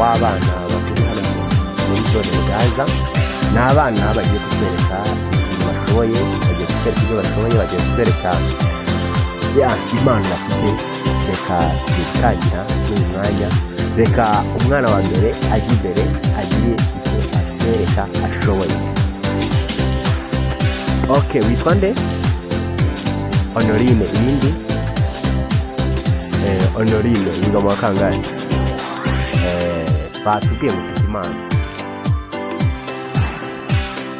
w'abana bakuru hano muri zone Gaza. Ni abana bagiye kutwereka ibintu bashoboye, bagiye kutwereka ibyo bashoboye, bagiye kutwereka impano bafite. Reka tutangira n'uyu mwanya, reka umwana wa mbere ajya imbere agire icyo atwereka ashoboye. Okay, witwa nde? Honorine. Iyindi Honorine wiga mu wa kangahe? Batubwiye ngo ufite impano.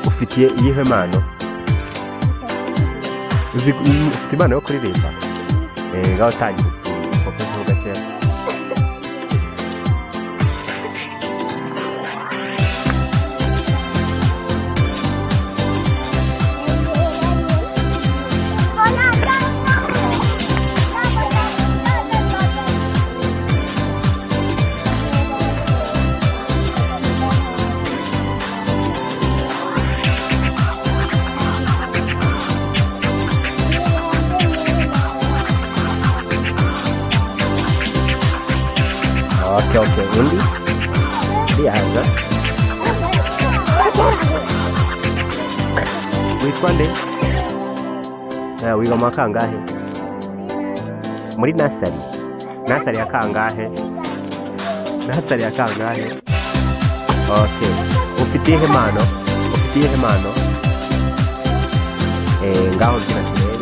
Ufitiye iyihe mpano? Ufite impano yo kuririmba? Ngaho tangira professional gake. Okay, undi? Diaza. Witwa nde? Wiga mu wa kangahe? Muri nasari? Nasari ya kangahe? Nasari ya kangahe? Okay. Ufitiye impano? Ufitiye impano? Ngaho ngira kirere.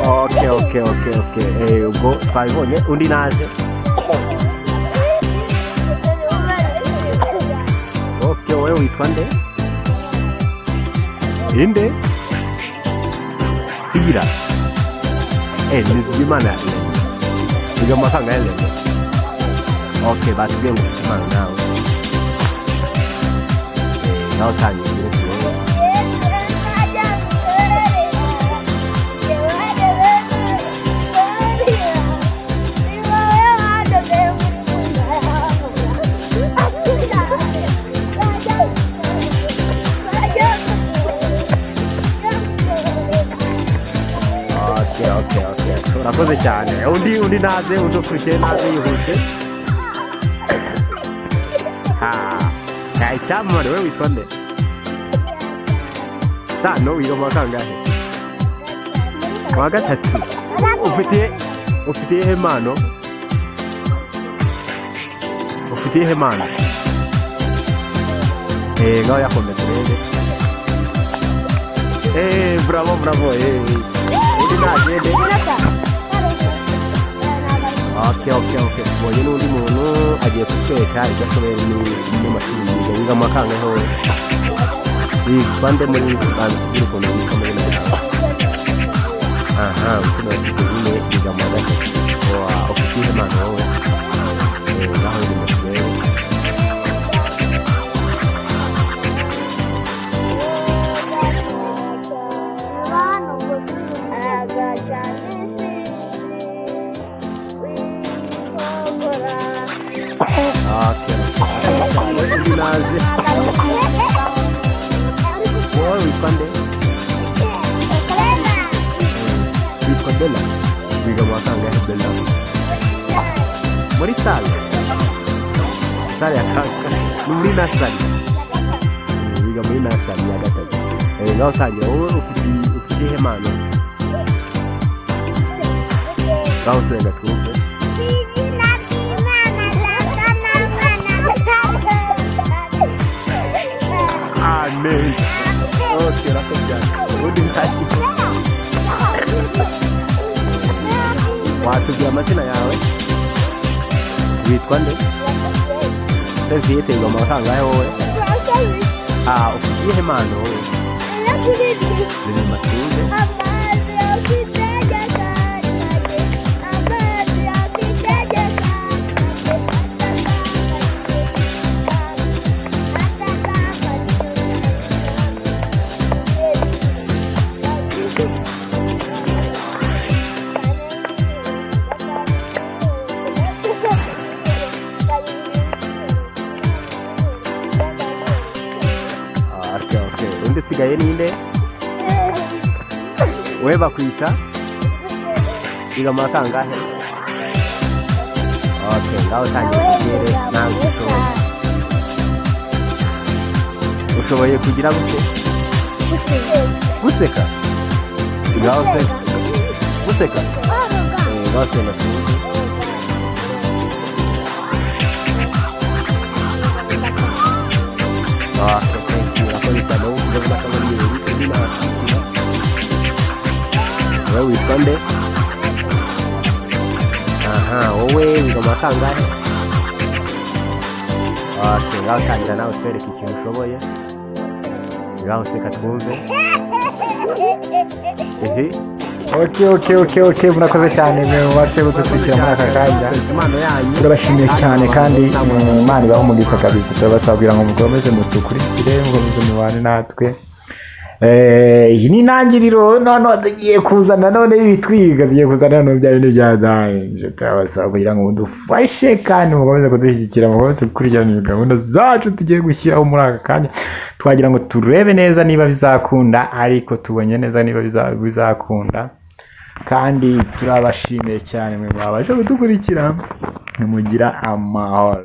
Okay. Ubwo twabibonye. Undi naje. Okay, wewe witwa nde? Inde? Ira. Nizigimana. Wiga mu wa kangahe leo? Okay, batubwiye ngo ufite impano nawe. Nawe tangira kirere. Okay. Urakoze cyane. Undi naze, undi ukurikiye naze yihuse. Icyamamare wewe witwa nde? Sano, wiga mu wa kangahe? Mu wa gatatu. Ufitiye impano? Ufitiye impano? Ngaho yakomeye turebe. Bravo. Undi nagende. Okay. Ubonye n'undi muntu agiye kutwereka ibyo ashoboye mu mashuri yiga mu wa kangahe wowe? Witwa nde muri Uganda? Kugira ukuntu witwa muri nawe. Ukina nyine yiga mu wa gatatu. Ufitiye impano wowe? Ngaho uri mu kirere. Naze. Wowe witwa nde? Witwa Bella. Wiga mu wa kangahe Bella? Muri sale ya kangahe? Ni muri nasari. Wiga muri nasari ya gatatu. Ngaho tangira. Wowe ufitiye impano? Ngaho twenga twumve. Amen. Okay, urakoze. Undi ntaki. Watubwira amazina yawe? Witwa nde? Serviette yiga mu wa kangahe wowe? Ufitiye impano wowe? Ni mu mashuri. usigaye ninde we bakwita wiga mu kangahe okay ngaho tangira kugere nawe ushoboye kugira gute guseka ngaho se guseka ngaho se wewe witwa nde wowe wiga mu kangahe ngaho tangira nawe twereke ikintu ushoboye ngaho seka twumve Okay, murakoze cyane mwaje gukurikira muri aka kanya turabashimiye cyane kandi Imana ibaho umugisha kabisa turabasabwira ngo mukomeze mutukurikire mukomeze mubane natwe iyi ni intangiriro none tugiye kuzana none ibitwiga tugiye kuzana none bya bintu bya danje turabasaba kugira ngo mudufashe kandi mukomeze kudushyigikira mukomeze gukurikirana gahunda zacu tugiye gushyiraho muri aka kanya twagira ngo turebe neza niba bizakunda ariko tubonye neza niba bizakunda kandi turabashimiye cyane mwe mwabaje kudukurikira mugira amahoro.